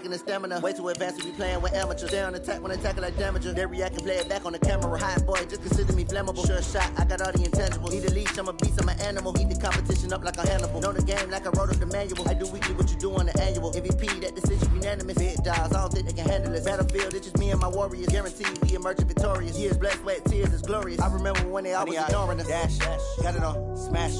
lacking the stamina. Way too advanced to be playing with amateurs. Stay on attack when I tackle like damager. They react and play it back on the camera. Hot boy, just consider me flammable. Sure shot, I got all the intangibles. Need a leash, I'm a beast, I'm an animal. Heat the competition up like a Hannibal. Know the game like I wrote up the manual. I do weekly what you do on the annual. MVP, that decision unanimous. Big dogs, I don't think they can handle it. Battlefield, it's just me and my warriors. Guaranteed we emerging victorious. Years, blood, sweat, tears, it's glorious. I remember when they always ignoring us. Dash, got it on, smash,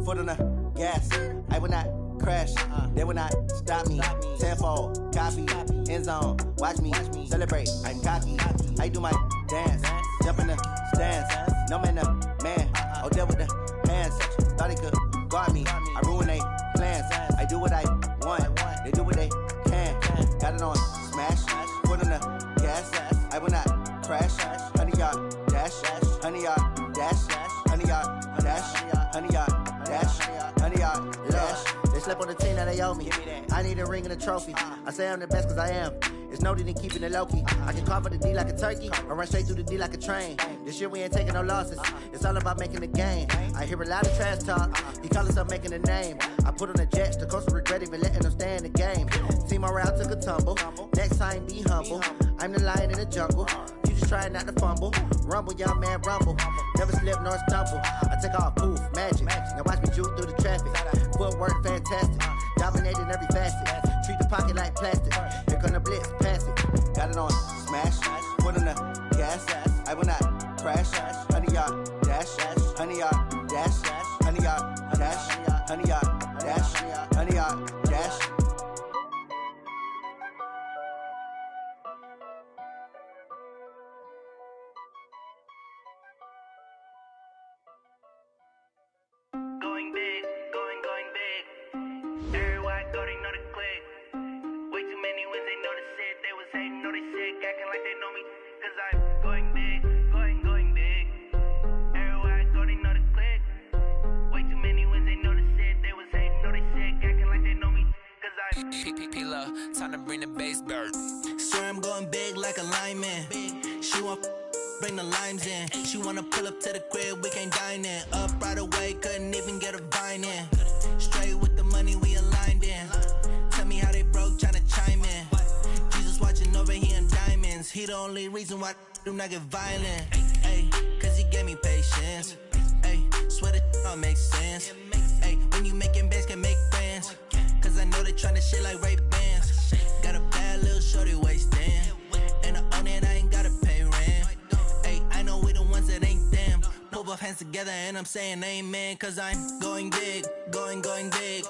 foot on the gas. I will not crash, they will not stop me. Tenfold, copy, end zone, watch me celebrate. I'm cocky, I do my dance, jump in the stands. No man, man, oh there with the hands. Thought he could guard me, I ruin they plans. I do what I want, they do what they can. Got it on, smash, foot on the gas. I will not crash, 100-yard dash, 100-yard dash, 100-yard dash, 100-yard dash, 100-yard dash. They slept on the team that they owe me. I need a ring and a trophy. I say I'm the best cause I am. It's no need in keeping it low-key. I can cover the D like a turkey or run straight through the D like a train. This year we ain't taking no losses. It's all about making the game. I hear a lot of trash talk. He call himself making a name. I put on the Jets. The coach will regret even letting them stay in the game. Team morale took a tumble. Next time be humble. I'm the lion in the jungle. You just try not to fumble. Rumble, young man, rumble. Never slip nor stumble. I take off, poof, magic. Now watch me juke through the traffic. Footwork fantastic. Dominating every facet. Treat the pocket like plastic. Here come the blitz, pass it. Got it on, smash. Foot on the gas. I will not crash. 100-yard dash. 100-yard dash. 100-yard dash. 100-yard dash. 100-yard dash. Going big, going big. Everywhere I go, they know the click. Way too many wins, they know the shit. They was hating, know they sick, acting like they know me. Cause I'm going big, going big. Everywhere I go, they know the click. Way too many wins, they know the shit. They was hating, know they sick, acting like they know me. Cause I'm P-P-P-Love, time to bring the bass bird. Swear I'm going big like a lineman. She want bring the limes in. She wanna pull up to the crib, we can't dine in. Up right away, couldn't even get a vine in. Straight with the money we aligned in. Tell me how they broke, tryna chime in. Jesus watching over here in diamonds. He the only reason why do not get violent. Ay, cause he gave me patience. Ay, swear that all makes sense. Ay, when you making bands can make friends. Cause I know they tryna shit like Ray Bans. Got a bad little shorty wasting. And I own it, I ain't gotta pay rent. Ay, I know we the ones that ain't them. Pull both hands together and I'm saying amen. Cause I'm going big, going big.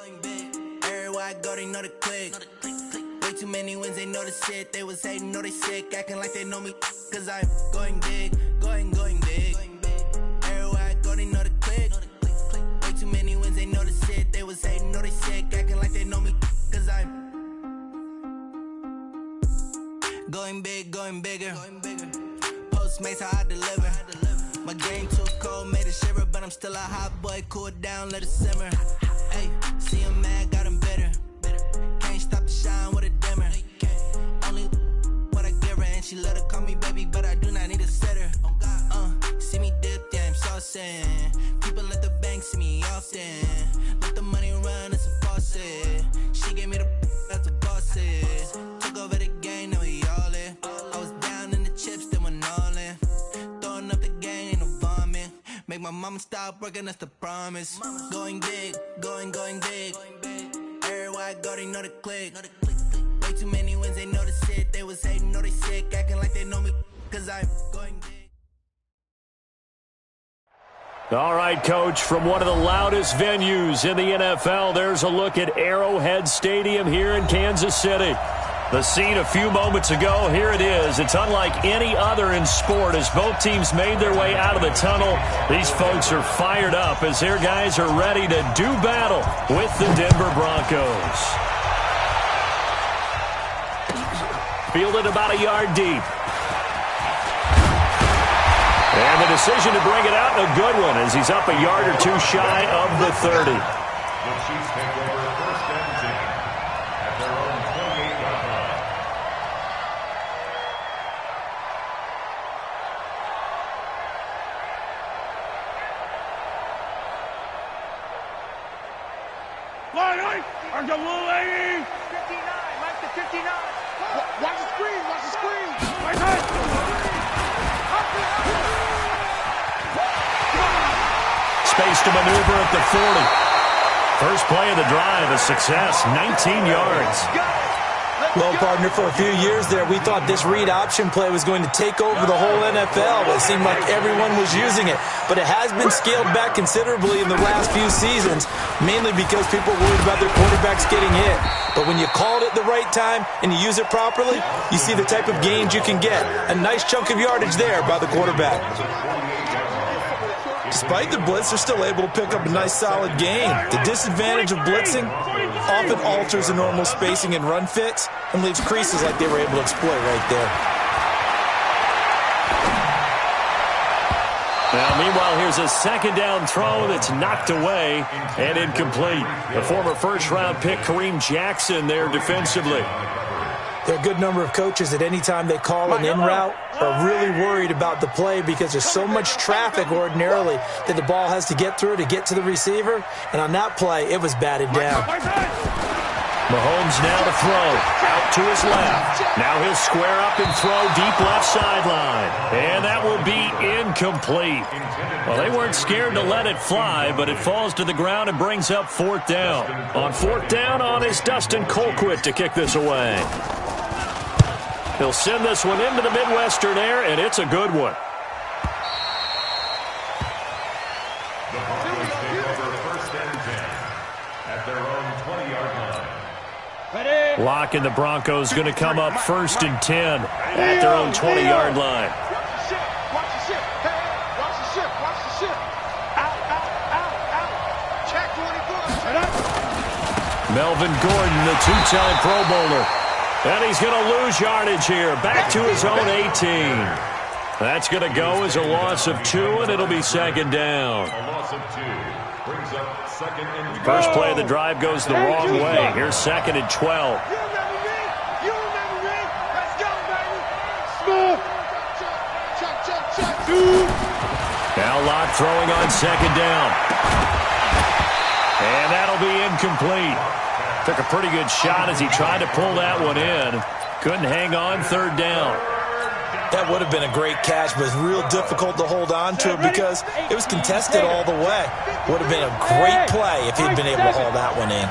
Everywhere I go, they know the click. Way too many wins, they know the shit. They was hating, know they sick, acting like they know me. Cause I'm going big, going big. Everywhere I go, they know the click. Way too many wins, they know the shit. They was hating, know they sick, acting like they know me. Cause I'm going big, going bigger. Postmates, how I deliver. My game too cold, made it shiver, but I'm still a hot boy. Cool down, let it simmer. Hey, see him mad, got him bitter. Can't stop the shine with a dimmer. Only what I give her, and she let her call me baby, but I do not need a sitter. See me dip, yeah, I'm saucing. People at the bank see me often. Let the money run, it's a faucet. She gave me the that's a bosses. Took over the game, now we all in. I was down in the chips, then went all in. Throwing up the game, ain't no vomit. Make my mama stop working, that's the promise. Going big, going big. Everywhere I go, they know the click. Way too many wins, they know the shit. They was hating, know they sick, acting like they know me. Cause I'm going big. All right, Coach, from one of the loudest venues in the NFL, there's a look at Arrowhead Stadium here in Kansas City. The scene a few moments ago, here it is. It's unlike any other in sport as both teams made their way out of the tunnel. These folks are fired up as their guys are ready to do battle with the Denver Broncos. Fielded about a yard deep. And the decision to bring it out, a good one, as he's up a yard or two shy of the 30. The Chiefs take over first and 10 at their own 28-yard line. Line, are you little lady? 59, Mike the 59. faced a maneuver at the 40. First play of the drive, a success, 19 yards. Well, partner, for a few years there, we thought this read option play was going to take over the whole NFL. It seemed like everyone was using it. But it has been scaled back considerably in the last few seasons, mainly because people are worried about their quarterbacks getting hit. But when you call it at the right time and you use it properly, you see the type of gains you can get. A nice chunk of yardage there by the quarterback. Despite the blitz, they're still able to pick up a nice solid gain. The disadvantage of blitzing often alters the normal spacing and run fits and leaves creases like they were able to exploit right there. Now, meanwhile, here's a second down throw that's knocked away and incomplete. The former first-round pick, Kareem Jackson, there defensively. There are a good number of coaches at any time they call an in route are really worried about the play because there's so much traffic ordinarily that the ball has to get through to get to the receiver. And on that play, it was batted down. Mahomes now to throw. Out to his left. Now he'll square up and throw deep left sideline. And that will be incomplete. Well, they weren't scared to let it fly, but it falls to the ground and brings up fourth down. On fourth down is Dustin Colquitt to kick this away. He'll send this one into the Midwestern air, and it's a good one. The Broncos take over first and 10 at their own 20-yard line. Lock and the Broncos going to come up first and 10 at their own 20-yard line. Melvin Gordon, the two-time Pro Bowler. And he's going to lose yardage here. Back to his own 18. That's going to go as a loss of 2, and it'll be second down. A loss of 2 brings up second and 12. First play of the drive goes the wrong way. Here's second and 12. Now Locke throwing on second down. And that'll be incomplete. Took a pretty good shot as he tried to pull that one in. Couldn't hang on, third down. That would have been a great catch, but it's real difficult to hold on to it because it was contested all the way. Would have been a great play if he'd been able to haul that one in.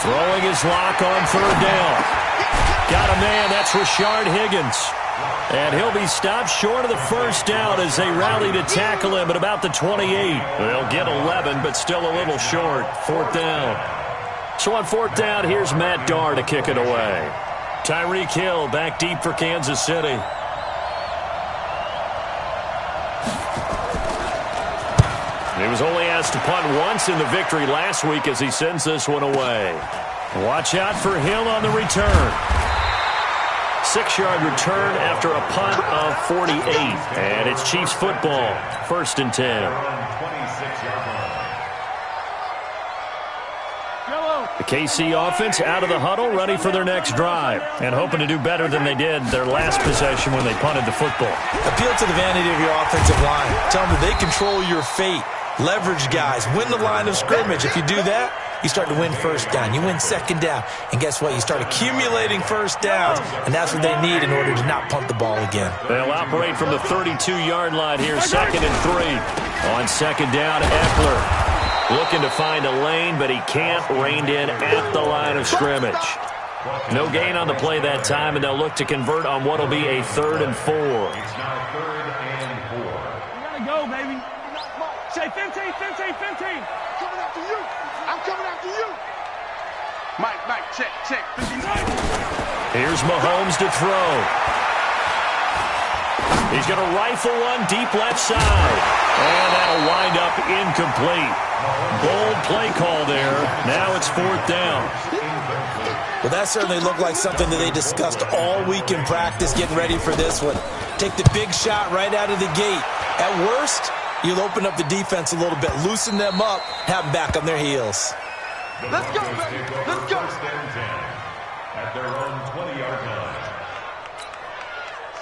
Throwing his Lock on third down. Got a man, that's Rashard Higgins. And he'll be stopped short of the first down as they rally to tackle him at about the 28. They'll get 11, but still a little short. Fourth down. So on fourth down, here's Matt Darr to kick it away. Tyreek Hill back deep for Kansas City. He was only asked to punt once in the victory last week as he sends this one away. Watch out for Hill on the return. 6-yard return after a punt of 48. And it's Chiefs football. First and 10. The KC offense out of the huddle, ready for their next drive. And hoping to do better than they did their last possession when they punted the football. Appeal to the vanity of your offensive line. Tell them that they control your fate. Leverage guys. Win the line of scrimmage. If you do that, you start to win first down. You win second down. And guess what? You start accumulating first downs. And that's what they need in order to not punt the ball again. They'll operate from the 32-yard line here, second and 3. On second down, Eckler looking to find a lane, but he can't. Reined in at the line of scrimmage. No gain on the play that time, and they'll look to convert on what will be a 3rd and 4. It's now 3rd and 4. You gotta go, baby. Say 15, 15, 15. Coming after you. I'm coming after you. Mike, check. 59. Here's Mahomes to throw. He's going to rifle one deep left side. And that'll wind up incomplete. Bold play call there. Now it's fourth down. Well, that certainly looked like something that they discussed all week in practice getting ready for this one. Take the big shot right out of the gate. At worst, you'll open up the defense a little bit, loosen them up, have them back on their heels. Let's go, baby. Let's go. First and 10 at their own 20-yard line.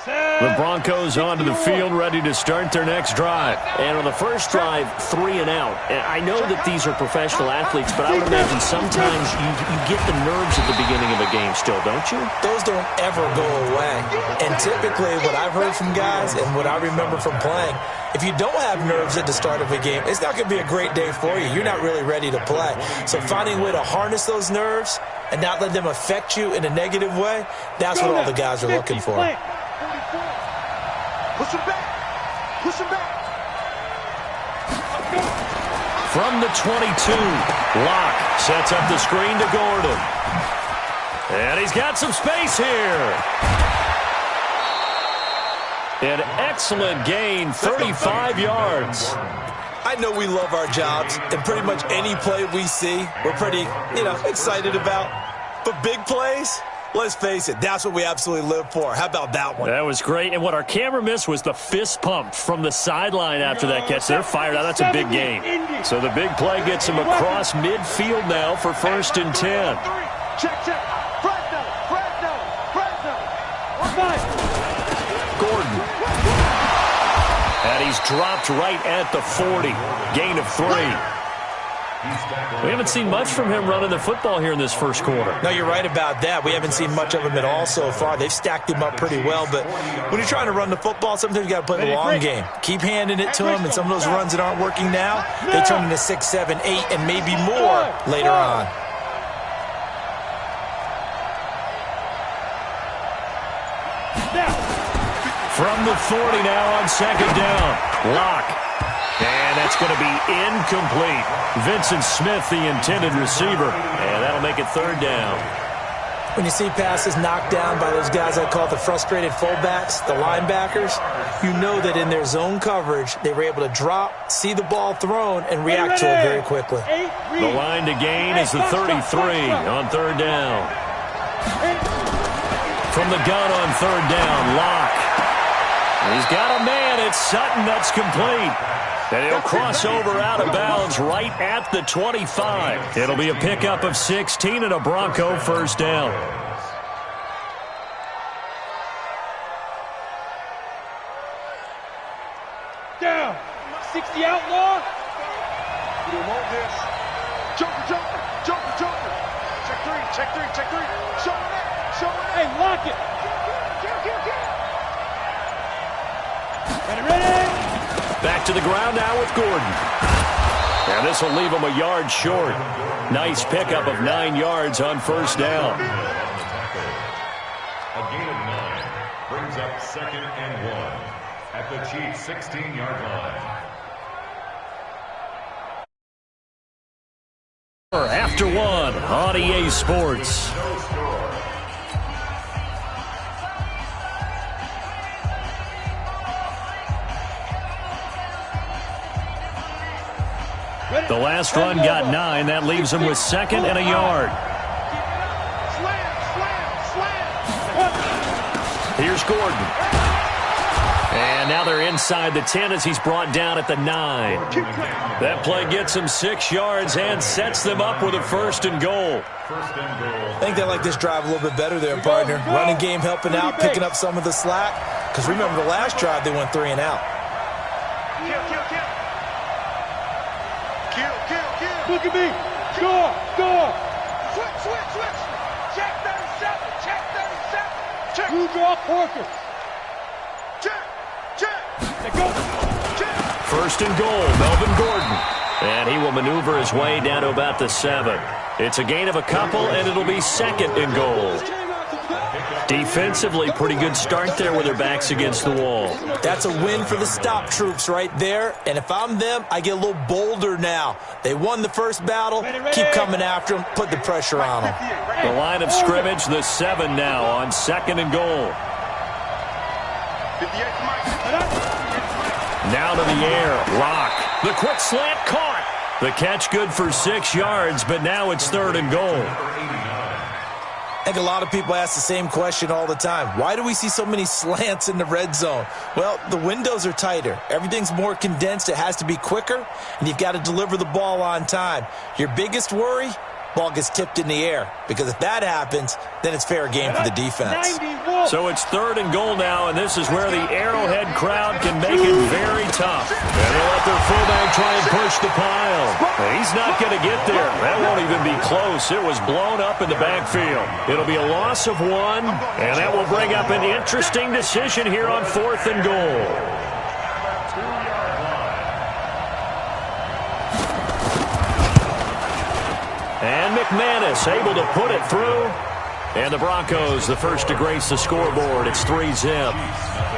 The Broncos onto the field, ready to start their next drive. And on the first drive, 3 and out. And I know that these are professional athletes, but I would imagine sometimes you get the nerves at the beginning of a game still, don't you? Those don't ever go away. And typically what I've heard from guys and what I remember from playing, if you don't have nerves at the start of a game, it's not going to be a great day for you. You're not really ready to play. So finding a way to harness those nerves and not let them affect you in a negative way, that's what all the guys are looking for. Push him back. Push him back. From the 22, Locke sets up the screen to Gordon. And he's got some space here. An excellent gain, 35 yards. I know we love our jobs, and pretty much any play we see, we're pretty, excited about. But big plays, let's face it, that's what we absolutely live for. How about that one? That was great. And what our camera missed was the fist pump from the sideline after that catch. They're fired out. That's a big gain. So the big play gets him across midfield now for 1st and 10. Check. Fresno. Gordon. And he's dropped right at the 40. Gain of 3. We haven't seen much from him running the football here in this first quarter. No, you're right about that. We haven't seen much of him at all so far. They've stacked him up pretty well, but when you're trying to run the football, sometimes you got to play the long game. Keep handing it to him, and some of those runs that aren't working now, they turn into 6, 7, 8, and maybe more later on. From the 40 now on 2nd down. Locke. And that's going to be incomplete. Vincent Smith, the intended receiver. And that'll make it 3rd down. When you see passes knocked down by those guys I call the frustrated fullbacks, the linebackers, you know that in their zone coverage, they were able to drop, see the ball thrown, and react to it very quickly. The line to gain is the 33 on 3rd down. From the gun on 3rd down, Locke. He's got a man. It's Sutton. That's complete. And he'll cross over out of bounds right at the 25. It'll be a pickup of 16 and a Bronco 1st down. Down. 60 outlaw. You don't want this. Joker. Check three. Show him that. Hey, lock it. Ready. Back to the ground now with Gordon. And this will leave him a yard short. Nice pickup of 9 yards on 1st down. A gain of 9 brings up 2nd and 1 at the Chiefs' 16-yard line. After 1 on EA Sports. The last run got 9. That leaves him with 2nd and a yard. Here's Gordon. And now they're inside the 10 as he's brought down at the 9. That play gets him 6 yards and sets them up with a 1st and goal. I think they like this drive a little bit better there, partner. Running game helping out, picking up some of the slack. Because remember, the last drive they went 3 and out. Look at me. Score. Switch. Check 37. Check. You draw Porker. Check. Go. Check. 1st and goal, Melvin Gordon. And he will maneuver his way down to about the 7. It's a gain of a couple, and it'll be 2nd and goal. Defensively, pretty good start there with their backs against the wall. That's a win for the stop troops right there. And if I'm them, I get a little bolder now. They won the first battle. Keep coming after them. Put the pressure on them. The line of scrimmage, the 7 now on 2nd and goal. Now to the air. Locke. The quick slant caught. The catch good for 6 yards, but now it's 3rd and goal. I think a lot of people ask the same question all the time. Why do we see so many slants in the red zone? Well, the windows are tighter. Everything's more condensed. It has to be quicker, and you've got to deliver the ball on time. Your biggest worry, ball gets tipped in the air. Because if that happens, then it's fair game for the defense. 91. So it's 3rd and goal now, and this is where the Arrowhead crowd can make it very tough. And they'll let their fullback try and push the pile. He's not going to get there. That won't even be close. It was blown up in the backfield. It'll be a loss of 1, and that will bring up an interesting decision here on 4th and goal. And McManus able to put it through. And the Broncos, the first to grace the scoreboard. It's 3-zip.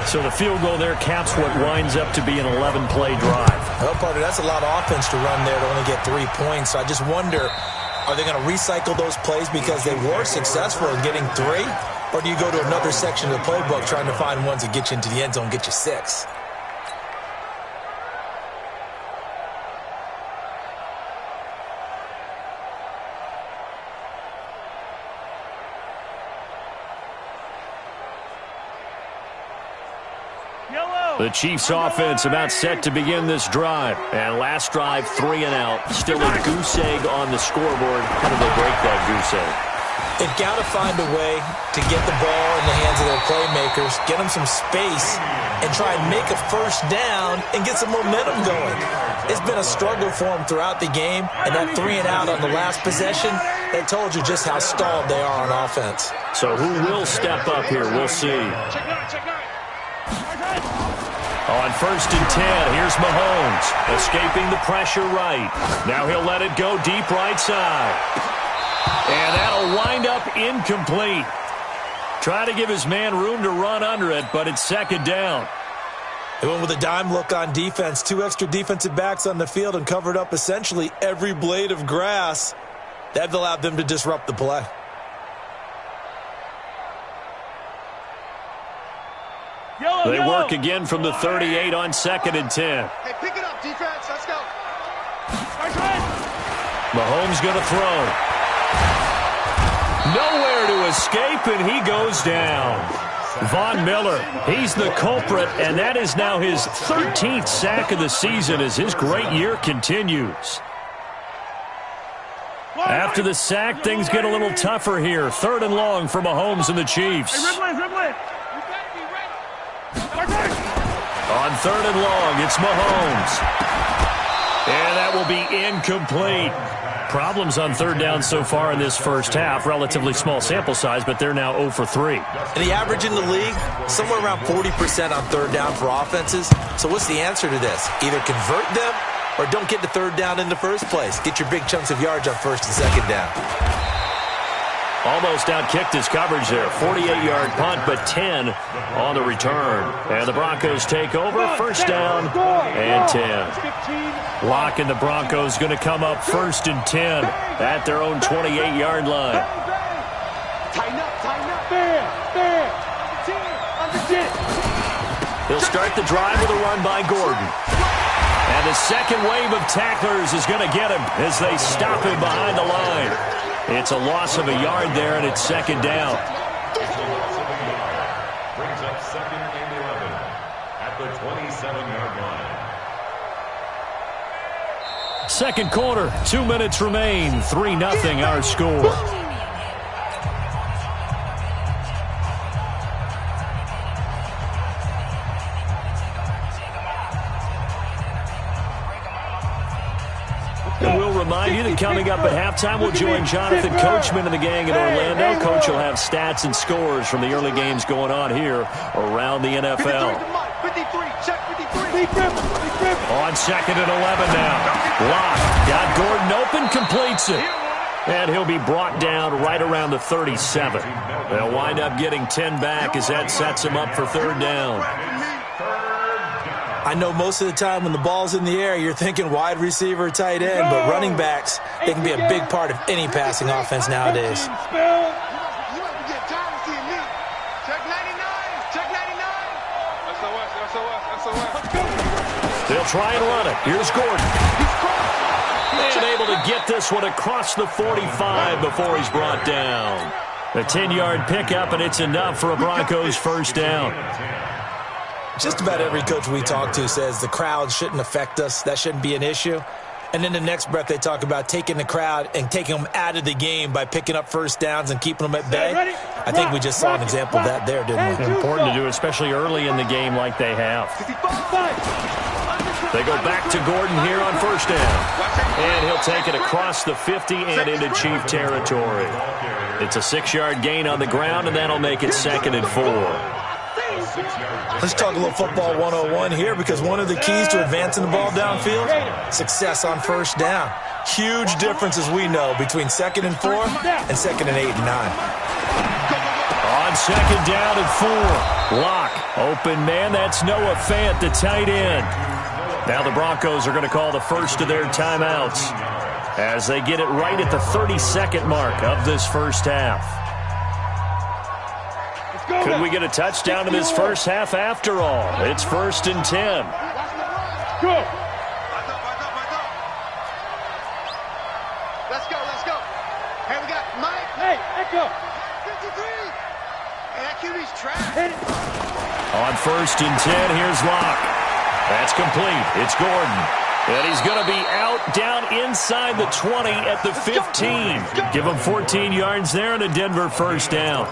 So the field goal there caps what winds up to be an 11-play drive. Well, partner, that's a lot of offense to run there to only get 3 points. So I just wonder, are they going to recycle those plays because they were successful in getting 3? Or do you go to another section of the playbook trying to find ones that get you into the end zone, get you 6? The Chiefs offense about set to begin this drive. And last drive, 3 and out. Still a goose egg on the scoreboard. How do they break that goose egg? They've got to find a way to get the ball in the hands of their playmakers, get them some space, and try and make a first down and get some momentum going. It's been a struggle for them throughout the game, and that 3 and out on the last possession, that told you just how stalled they are on offense. So who will step up here? We'll see. On 1st and 10, here's Mahomes, escaping the pressure right. Now he'll let it go deep right side. And that'll wind up incomplete. Try to give his man room to run under it, but it's 2nd down. They went with a dime look on defense. 2 extra defensive backs on the field and covered up essentially every blade of grass. That allowed them to disrupt the play. They work again from the 38 on 2nd and 10. Hey, pick it up, defense. Let's go. Mahomes going to throw. Nowhere to escape, and he goes down. Von Miller, he's the culprit, and that is now his 13th sack of the season as his great year continues. After the sack, things get a little tougher here. 3rd and long for Mahomes and the Chiefs. On 3rd and long, it's Mahomes. And that will be incomplete. Problems on 3rd down so far in this first half. Relatively small sample size, but they're now 0 for 3. And the average in the league, somewhere around 40% on 3rd down for offenses. So what's the answer to this? Either convert them or don't get to 3rd down in the first place. Get your big chunks of yards on 1st and 2nd down. Almost out-kicked his coverage there. 48-yard punt, but 10 on the return. And the Broncos take over. 1st down and 10. Locke and the Broncos going to come up 1st and 10 at their own 28-yard line. Tighten up. He'll start the drive with a run by Gordon. And the second wave of tacklers is going to get him as they stop him behind the line. It's a loss of a yard there, and it's 2nd down. Brings up 2nd and 11 at the 27-yard line. Second quarter, 2 minutes remain. 3-0 our score. Remind you that coming up at halftime, we'll join Jonathan Coachman and the gang in Orlando. Coach will have stats and scores from the early games going on here around the NFL. 53, check 53. On 2nd and 11 now. Locke got Gordon open, completes it. And he'll be brought down right around the 37. They'll wind up getting 10 back as that sets him up for 3rd down. I know most of the time when the ball's in the air, you're thinking wide receiver, tight end, but running backs, they can be a big part of any passing offense nowadays. You might be getting tired of seeing me. Check 99. SOS. They'll try and run it. Here's Gordon. And able to get this one across the 45 before he's brought down. A 10-yard pickup, and it's enough for a Broncos 1st down. Just about every coach we talk to says the crowd shouldn't affect us. That shouldn't be an issue. And then the next breath they talk about taking the crowd and taking them out of the game by picking up first downs and keeping them at bay. I think we just saw an example of that there, didn't we? Important to do, especially early in the game like they have. They go back to Gordon here on first down. And he'll take it across the 50 and into Chief territory. It's a 6-yard gain on the ground, and that'll make it 2nd and 4. Let's talk a little football 101 here, because one of the keys to advancing the ball downfield, success on first down. Huge difference, as we know, between 2nd and 4 and 2nd and 8 and 9. On 2nd down and 4. Lock. Open man. That's Noah Fant, the tight end. Now the Broncos are going to call the first of their timeouts as they get it right at the 32nd mark of this first half. Could we get a touchdown in this first half after all? It's 1st and 10. Go. Let's go. Hey, we got Mike. Hey, let's go. 53. Hey, that QB's trash. On 1st and 10, here's Locke. That's complete. It's Gordon. And he's going to be out down inside the 20 at the 15. Give him 14 yards there and a Denver first down.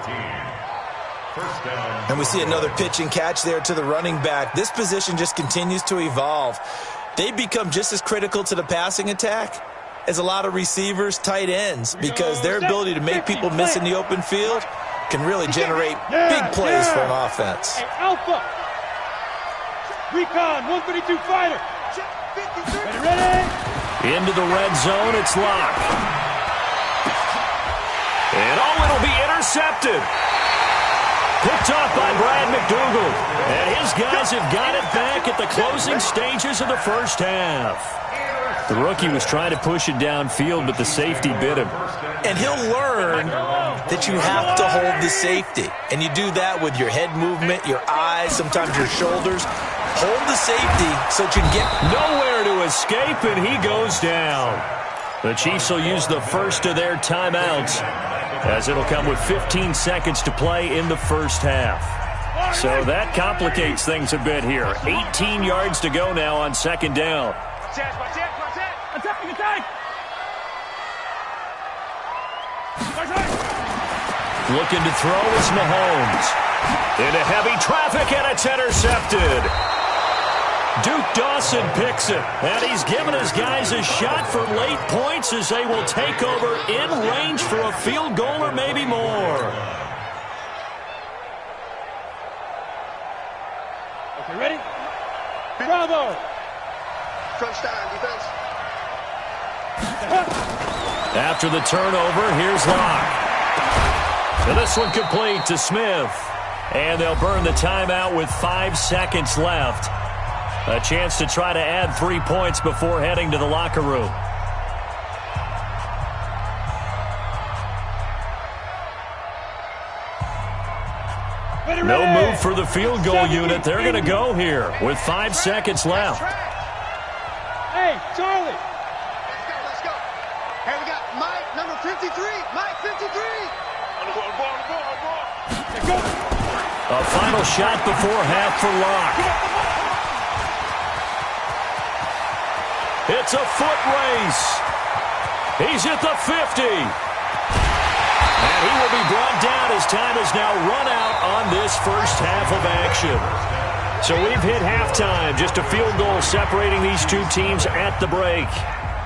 And we see another pitch and catch there to the running back. This position just continues to evolve. They become just as critical to the passing attack as a lot of receivers, tight ends, because their ability to make people miss in the open field can really generate big plays for an offense. Hey, Alpha. Recon, 132 fighter. Ready? Into the red zone, it's Locke. And it'll be intercepted. Picked off by Brad McDougal. And his guys have got it back at the closing stages of the first half. The rookie was trying to push it downfield, but the safety bit him. And he'll learn that you have to hold the safety. And you do that with your head movement, your eyes, sometimes your shoulders. Hold the safety so that you can get nowhere to escape, and he goes down. The Chiefs will use the first of their timeouts, as it'll come with 15 seconds to play in the first half. So that complicates things a bit here. 18 yards to go now on 2nd down. Looking to throw is Mahomes. Into heavy traffic, and it's intercepted. Duke Dawson picks it, and he's given his guys a shot for late points as they will take over in range for a field goal or maybe more. Okay, ready? Bravo! Crunch time, defense. After the turnover, here's Locke. And this one complete to Smith. And they'll burn the timeout with 5 seconds left. A chance to try to add 3 points before heading to the locker room. No move for the field goal unit. They're going to go here with 5 seconds left. Hey, Charlie. Let's go. Hey, we got Mike, number 53. Mike, 53. Let's go. A final shot before half for Locke. It's a foot race. He's at the 50. And he will be brought down as time is now run out on this first half of action. So we've hit halftime. Just a field goal separating these two teams at the break.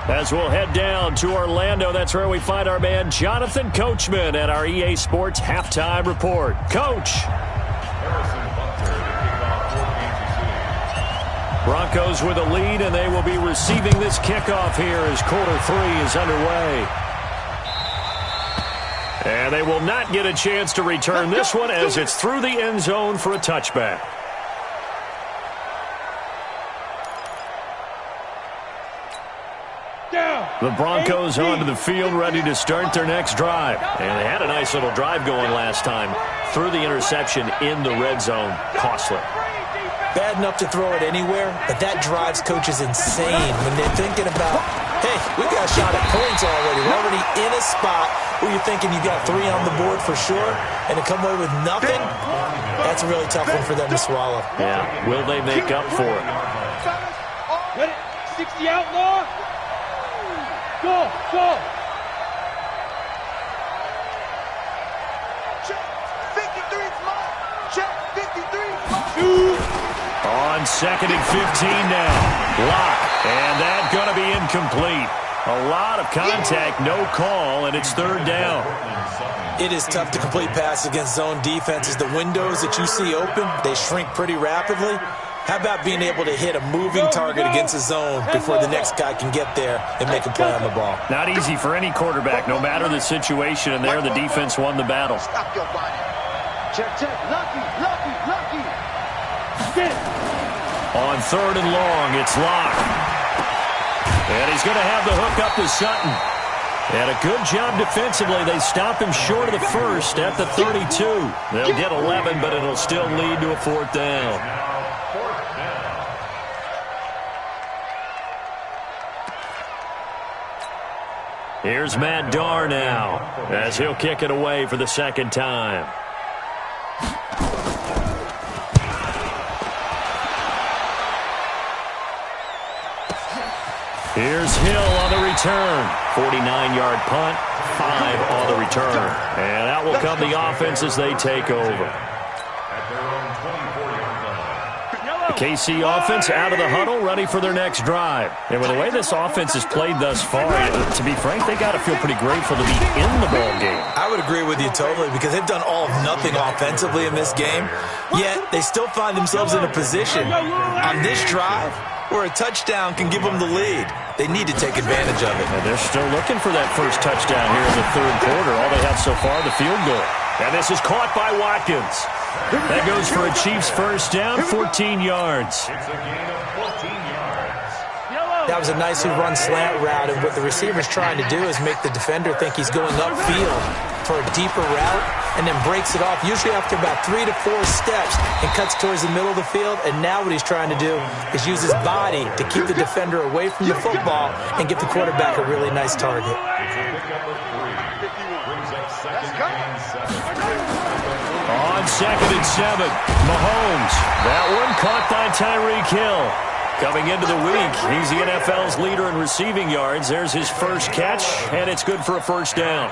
As we'll head down to Orlando, that's where we find our man Jonathan Coachman at our EA Sports Halftime Report. Coach. Broncos with a lead, and they will be receiving this kickoff here as quarter 3 is underway. And they will not get a chance to return this one as it's through the end zone for a touchback. The Broncos onto the field, ready to start their next drive. And they had a nice little drive going last time. Threw the interception in the red zone. Costly. Bad enough to throw it anywhere, but that drives coaches insane when they're thinking about, hey, we got a shot at points already. We're already in a spot where you're thinking you got 3 on the board for sure, and to come away with nothing, that's a really tough one for them to swallow. Yeah, will they make up for it? Ready? 60 outlaw. Go. Check. 53's mine. Check. 53's mine. On 2nd and 15 now. Block. And that's going to be incomplete. A lot of contact, no call, and it's 3rd down. It is tough to complete passes against zone defenses. The windows that you see open, they shrink pretty rapidly. How about being able to hit a moving target against a zone before the next guy can get there and make a play on the ball? Not easy for any quarterback, no matter the situation, and there the defense won the battle. Stop your body. Check. Lucky. On 3rd and long, it's Locke. And he's going to have the hook up to Sutton. And a good job defensively. They stop him short of the first at the 32. They'll get 11, but it'll still lead to a 4th down. Here's Matt Darr now as he'll kick it away for the 2nd time. Here's Hill on the return. 49-yard punt, 5 on the return. And out will come the offense as they take over. The KC offense out of the huddle, ready for their next drive. And with the way this offense has played thus far, to be frank, they got to feel pretty grateful to be in the ball game. I would agree with you totally because they've done all of nothing offensively in this game, yet they still find themselves in a position on this drive where a touchdown can give them the lead. They need to take advantage of it. And they're still looking for that first touchdown here in the 3rd quarter. All they have so far, the field goal. And this is caught by Watkins. That goes for a Chiefs first down, 14 yards. It's a gain of 14 yards. That was a nicely run slant route, and what the receiver's trying to do is make the defender think he's going upfield for a deeper route and then breaks it off, usually after about 3 to 4 steps, and cuts towards the middle of the field. And now what he's trying to do is use his body to keep the defender away from the football and give the quarterback a really nice target. It's a pickup of 3. Brings up 2nd and 7. On 2nd and 7, Mahomes. That one caught by Tyreek Hill. Coming into the week, he's the NFL's leader in receiving yards. There's his first catch, and it's good for a first down.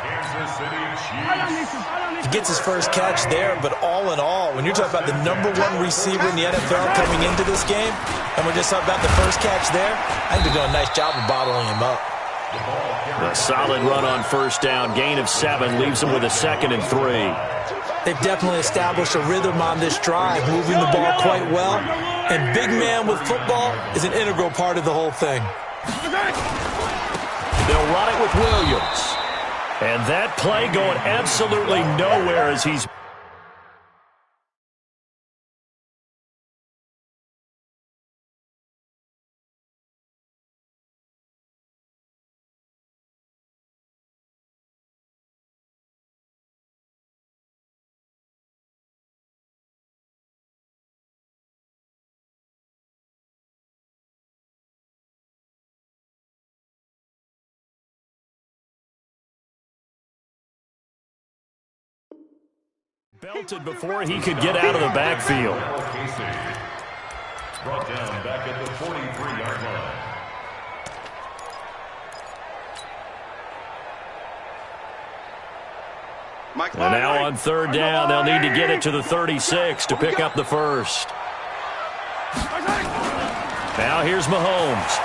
He gets his first catch there, but all in all, when you're talking about the #1 receiver in the NFL coming into this game, and we're just talking about the first catch there, I think they're doing a nice job of bottling him up. A solid run on first down, gain of 7, leaves them with a 2nd and 3. They've definitely established a rhythm on this drive, moving the ball quite well. And big man with football is an integral part of the whole thing. They'll run it with Williams. And that play going absolutely nowhere as he's... belted before he could get out of the backfield. Brought down back at the 43-yard line. And now on 3rd down, they'll need to get it to the 36 to pick up the first. Now here's Mahomes.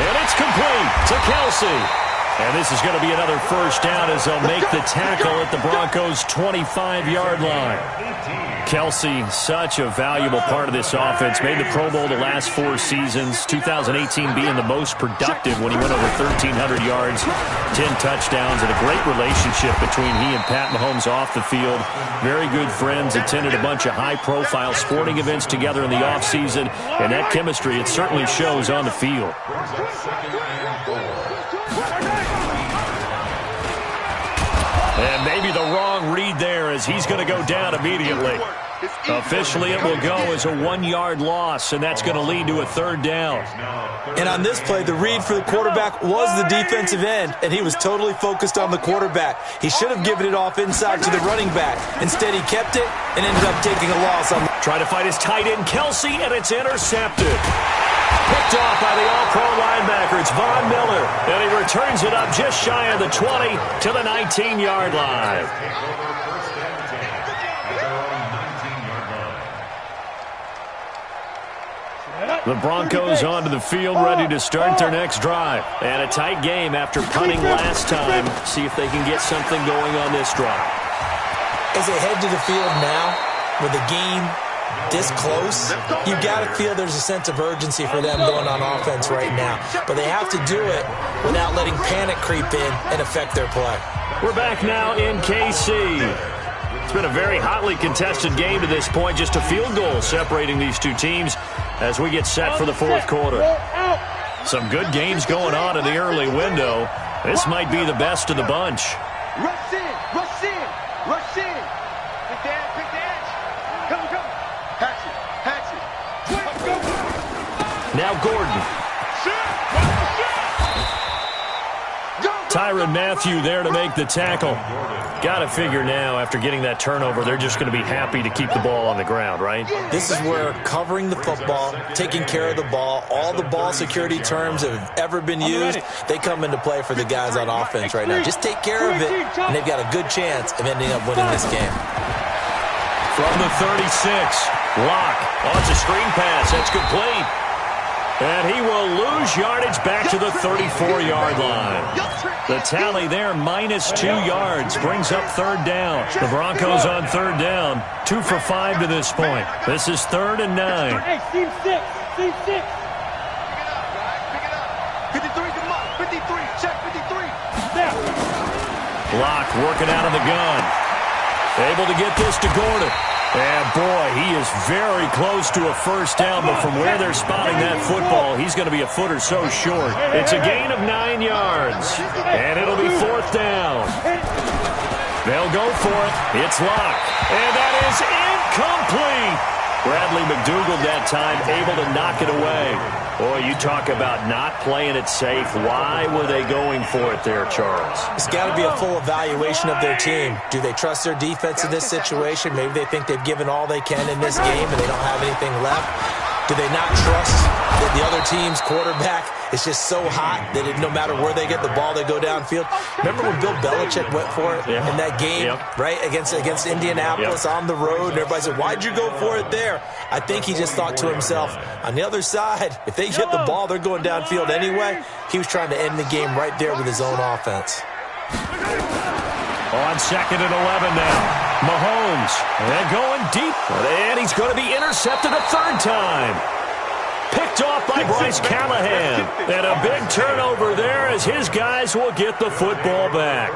And it's complete to Kelsey. And this is going to be another first down as they'll make the tackle at the Broncos' 25-yard line. Kelsey, such a valuable part of this offense. Made the Pro Bowl the last 4 seasons. 2018 being the most productive when he went over 1,300 yards, 10 touchdowns, and a great relationship between he and Pat Mahomes off the field. Very good friends, attended a bunch of high-profile sporting events together in the offseason, and that chemistry, it certainly shows on the field. And maybe the wrong read there as he's going to go down immediately. Officially, it will go as a 1-yard loss, and that's going to lead to a 3rd down. And on this play, the read for the quarterback was the defensive end, and he was totally focused on the quarterback. He should have given it off inside to the running back. Instead, he kept it and ended up taking a loss. Try to find his tight end, Kelsey, and it's intercepted. Picked off by the All-Pro linebacker. It's Von Miller. And he returns it up just shy of the 20 to the 19-yard line. The Broncos onto the field, ready to start their next drive. And a tight game after punting last time. See if they can get something going on this drive. As they head to the field now, with the game this close, you've got to feel there's a sense of urgency for them going on offense right now. But they have to do it without letting panic creep in and affect their play. We're back now in KC. It's been a very hotly contested game to this point. Just a field goal separating these two teams as we get set for the fourth quarter. Some good games going on in the early window. This might be the best of the bunch. Rush in, rush in, rush in. Pick the edge, pick the edge. Come, come. Hatch it. Now Gordon. Tyrann Mathieu there to make the tackle. Got to figure now, after getting that turnover, they're just going to be happy to keep the ball on the ground, right? This is where covering the football, taking care of the ball, all the ball security terms that have ever been used, they come into play for the guys on offense right now. Just take care of it, and they've got a good chance of ending up winning this game. From the 36, Locke. Oh, it's a screen pass. That's complete. And he will lose yardage back to the 34-yard line. The tally there, -2 yards, brings up third down. The Broncos on third down, 2 for 5 to this point. This is 3rd and 9. Hey, team 6, team 6. Pick it up, 53, come on, 53, check 53. Locke working out of the gun. Able to get this to Gordon. And, boy, he is very close to a first down, but from where they're spotting that football, he's going to be a foot or so short. It's a gain of 9 yards, and it'll be 4th down. They'll go for it. It's Locke, and that is incomplete. Bradley McDougald that time able to knock it away. Boy, you talk about not playing it safe. Why were they going for it there, Charles? It's got to be a full evaluation of their team. Do they trust their defense in this situation? Maybe they think they've given all they can in this game and they don't have anything left. Do they not trust that the other team's quarterback is just so hot that no matter where they get the ball, they go downfield? Remember when Bill Belichick went for it in that game, right, against Indianapolis on the road? And everybody said, why'd you go for it there? I think he just thought to himself, on the other side, if they get the ball, they're going downfield anyway. He was trying to end the game right there with his own offense. On 2nd and 11 now. Mahomes, and going deep, and he's going to be intercepted a third time. Picked off by Bryce Callahan. And a big turnover there as his guys will get the football back.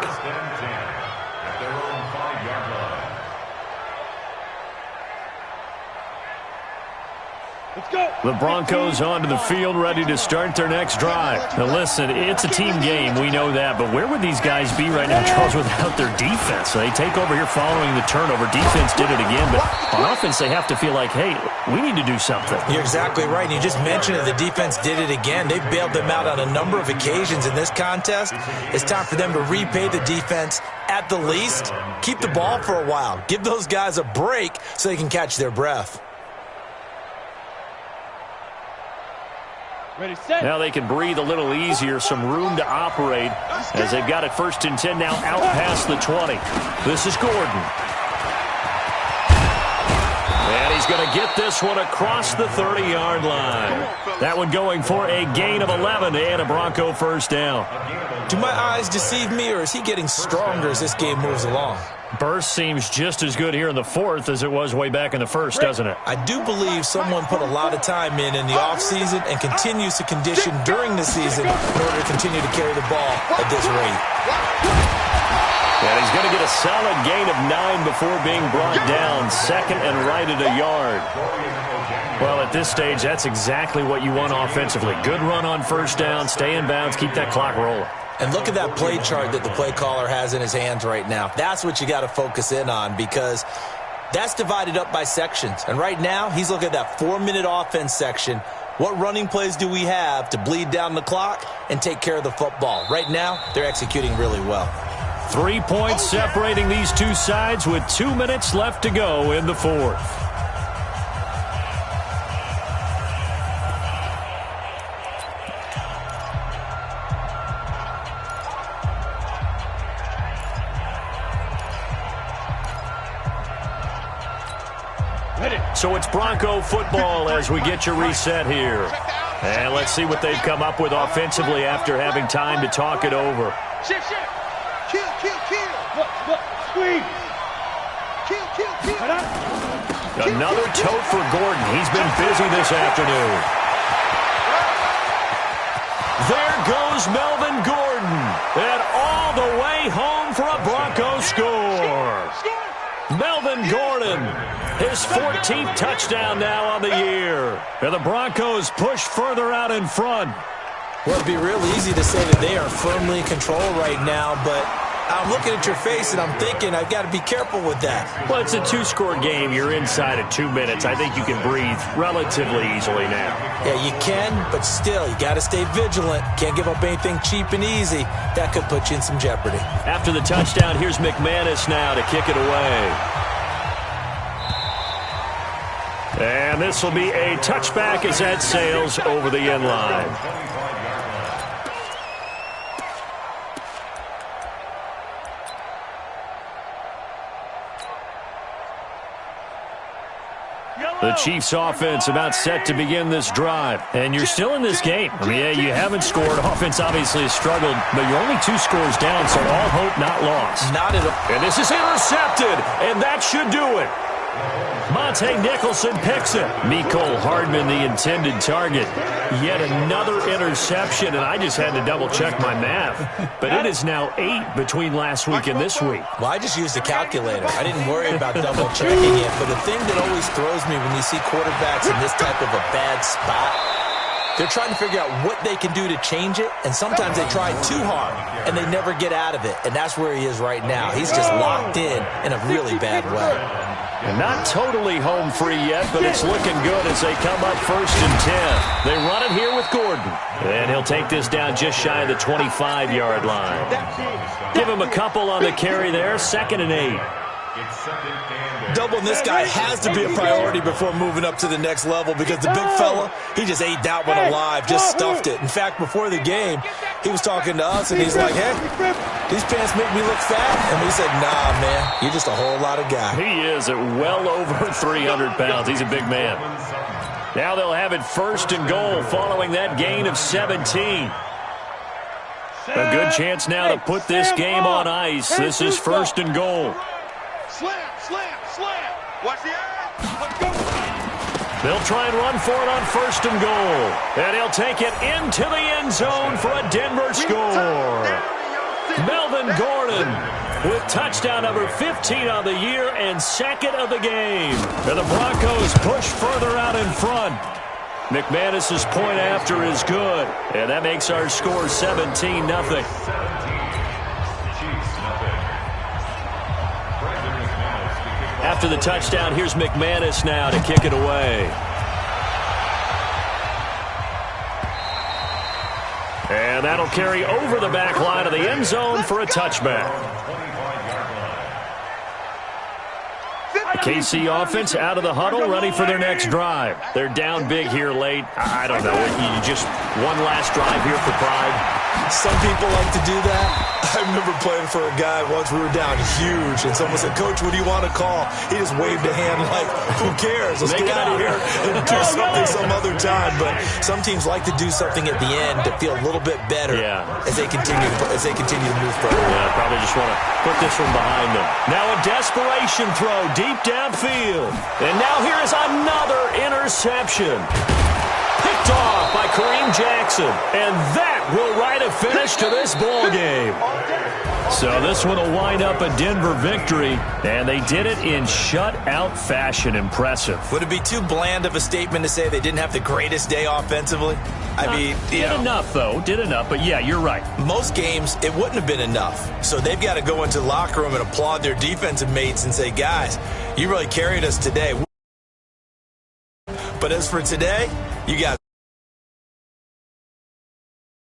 The Broncos onto the field, ready to start their next drive. Now listen, it's a team game, we know that, but where would these guys be right now, Charles, without their defense? They take over here following the turnover. Defense did it again, but on offense they have to feel like, hey, we need to do something. You're exactly right. You just mentioned it. The defense did it again. They bailed them out on a number of occasions in this contest. It's time for them to repay the defense at the least. Keep the ball for a while. Give those guys a break so they can catch their breath. Ready, set. Now they can breathe a little easier, some room to operate as they've got it 1st and 10 now out past the 20. This is Gordon. And he's going to get this one across the 30-yard line. That one going for a gain of 11 and a Bronco first down. Do my eyes deceive me, or is he getting stronger as this game moves along? Burst seems just as good here in the 4th as it was way back in the 1st, doesn't it? I do believe someone put a lot of time in the offseason and continues to condition during the season in order to continue to carry the ball at this rate. And he's going to get a solid gain of 9 before being brought down. 2nd and right at a yard. Well, at this stage, that's exactly what you want offensively. Good run on first down, stay in bounds, keep that clock rolling. And look at that play chart that the play caller has in his hands right now. That's what you got to focus in on, because that's divided up by sections. And right now, he's looking at that 4-minute offense section. What running plays do we have to bleed down the clock and take care of the football? Right now, they're executing really well. 3 points separating these two sides with 2 minutes left to go in the 4th. So it's Bronco football as we get you reset here. And let's see what they've come up with offensively after having time to talk it over. Shift. Kill. Look. Squeeze. Kill. Another tote for Gordon. He's been busy this afternoon. There goes Melvin Gordon. And all the way home for a Bronco score. Melvin Gordon, his 14th touchdown now on the year. And the Broncos push further out in front. Well, it'd be real easy to say that they are firmly in control right now, but I'm looking at your face and I'm thinking I've got to be careful with that. Well, it's a two-score game. You're inside of 2 minutes. I think you can breathe relatively easily now. Yeah, you can, but still, you got to stay vigilant. Can't give up anything cheap and easy. That could put you in some jeopardy. After the touchdown, here's McManus now to kick it away. And this will be a touchback as that sails over the end line. The Chiefs offense about set to begin this drive. And you're still in this game. I mean, yeah, you haven't scored. Offense obviously has struggled, but you're only 2 scores down, so all hope not lost. Not at all. And this is intercepted, and that should do it. Monte Nicholson picks it. Mecole Hardman, the intended target. Yet another interception, and I just had to double-check my math. But it is now 8 between last week and this week. Well, I just used a calculator. I didn't worry about double-checking it. But the thing that always throws me when you see quarterbacks in this type of a bad spot, they're trying to figure out what they can do to change it, and sometimes they try too hard, and they never get out of it. And that's where he is right now. He's just locked in a really bad way. And not totally home free yet, but it's looking good as they come up 1st and 10. They run it here with Gordon. And he'll take this down just shy of the 25-yard line. Give him a couple on the carry there, 2nd and 8. Doubling this guy has to be a priority before moving up to the next level because the big fella, he just ate that one alive, just stuffed it. In fact, before the game, he was talking to us, and he's like, hey, these pants make me look fat. And we said, nah, man, you're just a whole lot of guy. He is at well over 300 pounds. He's a big man. Now they'll have it 1st and goal following that gain of 17. A good chance now to put this game on ice. This is 1st and goal. Slam. Watch the eye. They'll try and run for it on 1st and goal. And he'll take it into the end zone for a Denver score. Melvin Gordon with touchdown number 15 on the year and 2nd of the game. And the Broncos push further out in front. McManus's point after is good. And that makes our score 17-0. After the touchdown, here's McManus now to kick it away. And that'll carry over the back line of the end zone for a touchback. The KC offense out of the huddle, ready for their next drive. They're down big here late. I don't know. You just one last drive here for pride. Some people like to do that. I remember playing for a guy once. We were down huge, and someone said, Coach, what do you want to call? He just waved a hand like, who cares? Let's get out of here and do something some other time. But some teams like to do something at the end to feel a little bit better as they continue to move forward. Yeah, probably just want to put this one behind them. Now a desperation throw deep downfield. And now here is another interception. Picked off by Kareem Jackson. And that will write a finish to this ball game. So this one will wind up a Denver victory. And they did it in shutout fashion. Impressive. Would it be too bland of a statement to say they didn't have the greatest day offensively? I mean, did enough, though. Did enough. But, yeah, you're right. Most games, it wouldn't have been enough. So they've got to go into the locker room and applaud their defensive mates and say, guys, you really carried us today. But as for today, you guys